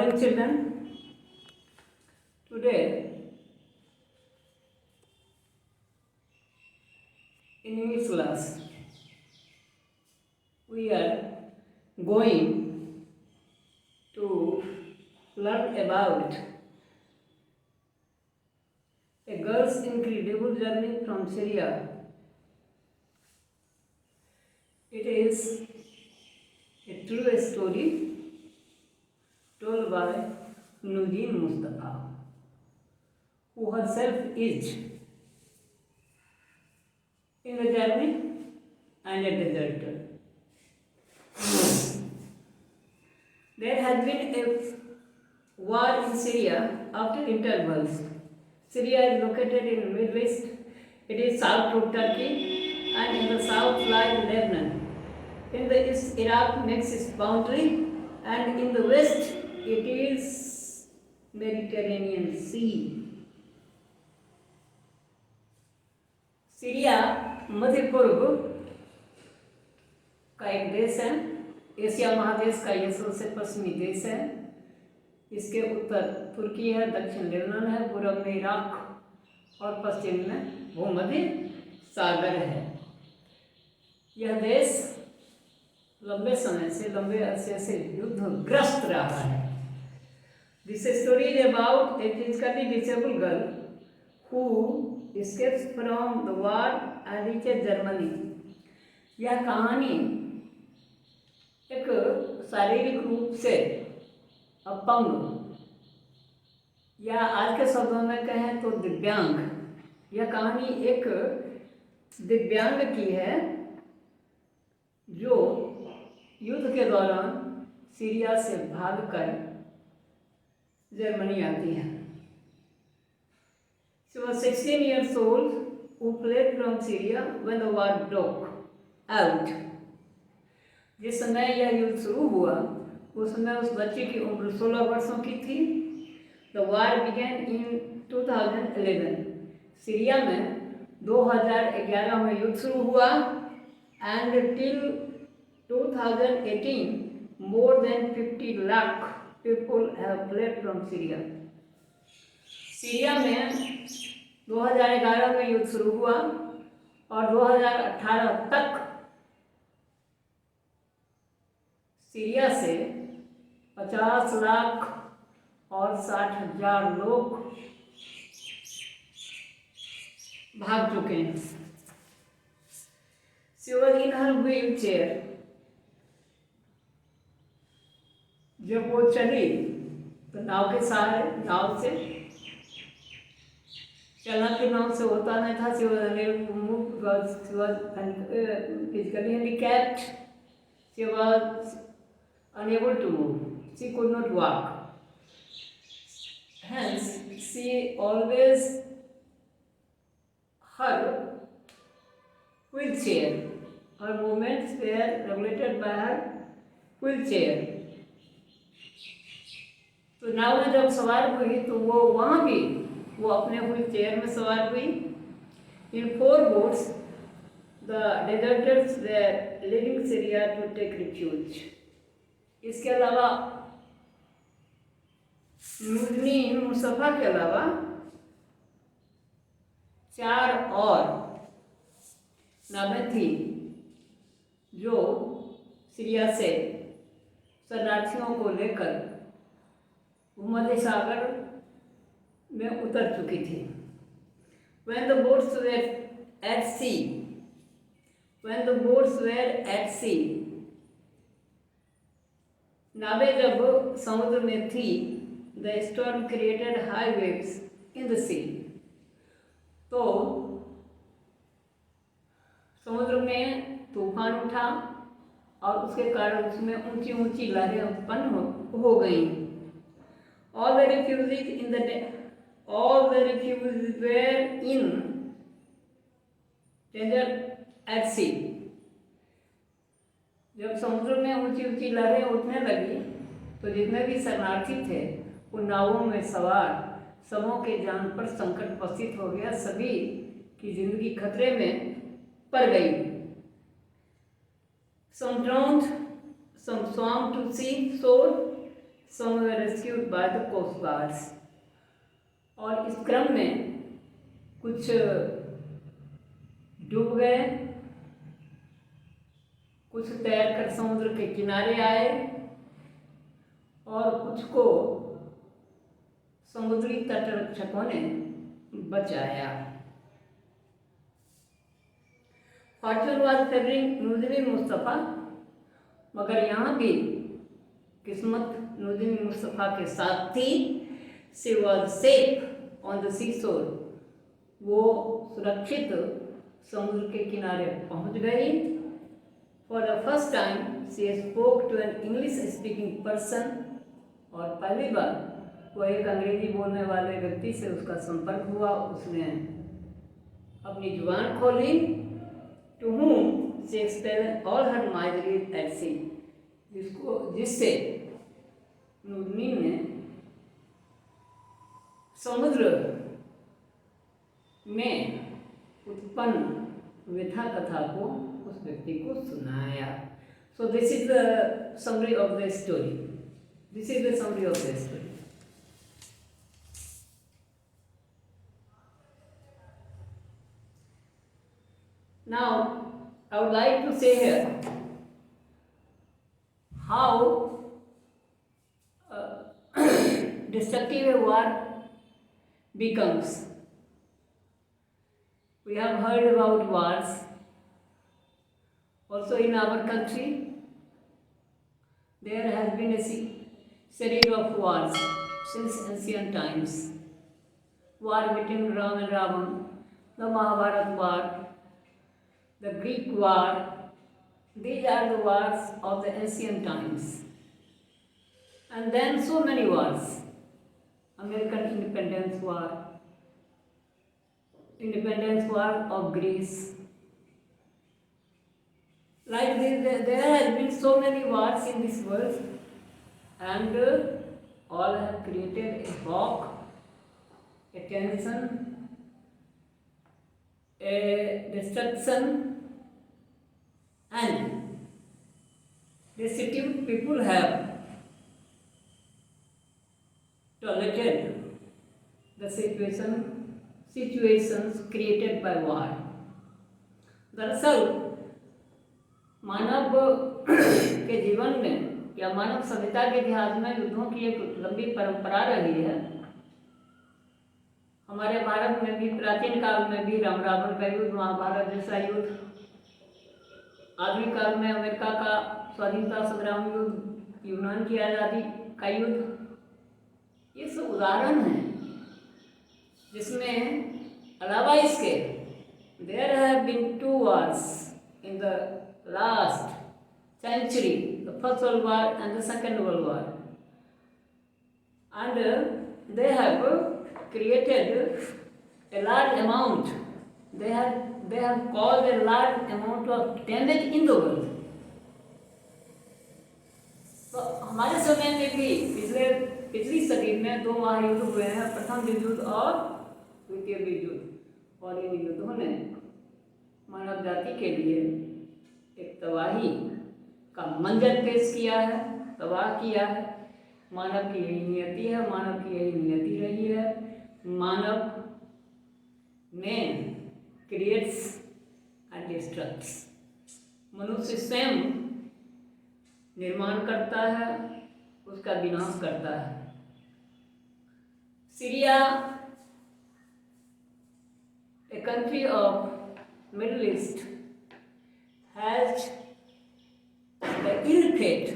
morning, children. Today, in English class, we are going to learn about a girl's incredible journey from Syria. It is a true story told by Nujeen Mustafa, who herself is in the journey and a deserter. There has been a war in Syria after intervals. Syria is located in the Middle East. It is south of Turkey, and in the south lies Lebanon. In the east, Iraq makes its boundary, and in the west, it is Mediterranean Sea. Syria मध्य पूर्व का एक देश है। Asia महादेश का यह सबसे पश्चिमी देश है। इसके उत्तर तुर्की है, दक्षिण लेबनान है, पूर्व में इराक और पश्चिम में भूमध्य सागर है। यह देश लंबे समय से, लंबे अरसे से युद्धग्रस्त रहा है। This story is about A physically disabled girl who escapes from the war and reaches Germany. यह कहानी एक शारीरिक रूप से अपंग या आज के शब्दों में कहें तो दिव्यांग, यह कहानी एक दिव्यांग की है जो युद्ध के दौरान सीरिया से भागकर जर्मनी आती है। She was 16 years old who fled from Syria when the war broke out. जिस समय यह युद्ध शुरू हुआ उस समय उस बच्चे की उम्र 16 वर्षों की थी। The war began in 2011. Syria में 2011 में युद्ध शुरू हुआ and till 2018 more than 50 lakh people have fled from Syria. Syria में 2011 में युद्ध शुरू हुआ और 2018 तक सीरिया से 50 लाख और 60,000 लोग भाग चुके हैं। She was in her wheelchair. जब वो चली तो नाव के सहारे, नाव से चलना फिर नाव से होता नहीं था। She was unable to move because she was physically handicapped. She was unable to move. She could not walk. Hence, she always her wheelchair. Her movements were regulated by her wheelchair. तो नाव में जब सवार हुई तो वो वहाँ भी वो अपने व्हील चेयर में सवार हुई। इन 4 boats the deserters were leaving Syria to take refuge. इसके अलावा नूजनीन मुस्तफा के अलावा 4 और नावें थी जो सीरिया से शरणार्थियों को लेकर भूमध्य सागर में उतर चुकी थी। When the boats were at sea, नावें जब समुद्र में थी, the storm created high waves in the sea. तो समुद्र में तूफान उठा और उसके कारण उसमें ऊंची ऊंची लहरें उत्पन्न हो गई। All the refugees were in danger at sea. जब समुद्र में ऊंची ऊंची लहरें उठने लगी तो जितने भी शरणार्थी थे उन नावों में सवार सबों के जान पर संकट उपस्थित हो गया। सभी की जिंदगी खतरे में पड़ गई। Some drowned, some swam to sea shore, some were rescued by the coast guards. और इस क्रम में कुछ डूब गए, कुछ तैरकर समुद्र के किनारे आए और कुछ को समुद्री तटरक्षकों ने बचाया। Fortune was favouring Nujeen Mustafa, मगर यहाँ भी किस्मत नूरदीन मुस्तफ़ा के साथ थी। She was safe on the seashore, वो सुरक्षित समुद्र के किनारे पहुँच गई। For the first time she spoke to an English speaking person, और पहली बार वो एक अंग्रेजी बोलने वाले व्यक्ति से उसका संपर्क हुआ। उसने अपनी जुबान खोली। To whom she expelled all her miseries at sea, जिससे नूरदीन ने समुद्र में उत्पन्न व्यथा कथा को उस व्यक्ति को सुनाया। So this is the summary of the story. This is the summary of the story. Now, I would like to say here how destructive a war becomes. We have heard about wars also in our country. There has been a series of wars since ancient times. War between Ram and Ravan, the Mahabharata war, the Greek war. These are the wars of the ancient times. And then so many wars. American Independence War, Independence War of Greece. Like this, there have been so many wars in this world, and all have created a shock, a tension, a destruction, and destitute people have tolerated the situations created by war. दरअसल मानव के जीवन में या मानव सभ्यता के इतिहास में युद्धों की एक लंबी परंपरा रही है। हमारे भारत में भी प्राचीन काल में भी राम रावण का युद्ध, महाभारत जैसा युद्ध, आधुनिक काल में अमेरिका का स्वाधीनता संग्राम युद्ध, यूनान की आज़ादी का युद्ध, ये सब उदाहरण हैं जिसमें अलावा इसके there have been 2 wars in the last century, the First World War and the Second World War, and they have created a large amount, they have caused a large amount of damage in the world. तो हमारे समय में भी पिछली सदी में 2 महायुद्ध हुए हैं, प्रथम विश्व युद्ध और द्वितीय विश्व युद्ध, और इन युद्धों ने मानव जाति के लिए एक तबाही का मंजर पेश किया है, तबाह किया है। मानव की यही नियति है, मानव की यही नियति रही है। मानव मैन क्रिएट्स एंड डिस्ट्रक्ट्स, मनुष्य स्वयं निर्माण करता है, उसका विनाश करता है। Syria, a country of Middle East, has the ill fate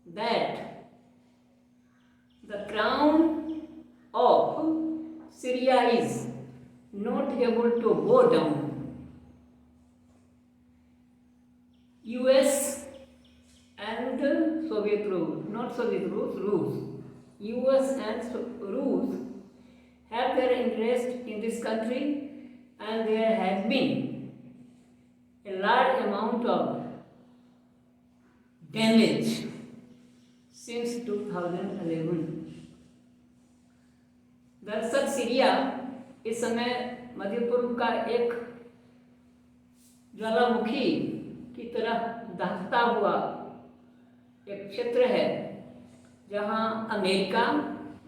that the crown of Syria is not able to go down. US and Soviet Rus, not Soviet Rus, Rus. US and Rus have their interest in this country, and there has been a large amount of damage since 2011. दरअसल Syria इस समय मध्य पूर्व का एक ज्वालामुखी की तरह दहकता हुआ एक क्षेत्र है, जहाँ अमेरिका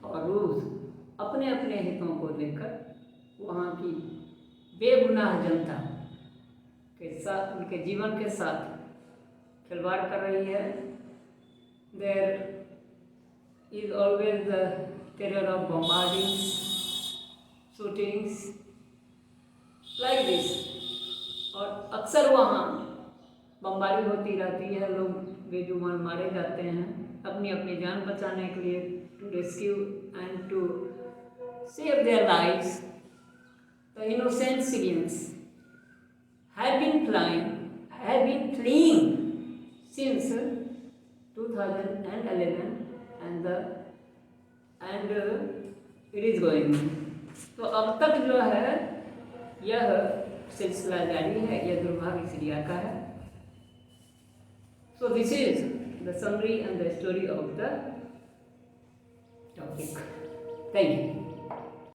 और रूस अपने अपने हितों को लेकर वहाँ की बेगुनाह जनता के साथ, उनके जीवन के साथ खिलवाड़ कर रही है। There is always the terror of bombarding, shootings like this, और अक्सर वहाँ बमबारी होती रहती है, लोग बेजुबान मारे जाते हैं अपनी अपनी जान बचाने के लिए, to rescue and to save their lives. The innocent civilians have been fleeing since 2011 and it is going. तो अब तक जो है यह सिलसिला जारी है, यह दुर्भाग्य सीरिया का है। So this is the summary and the story of the topic. Thank you.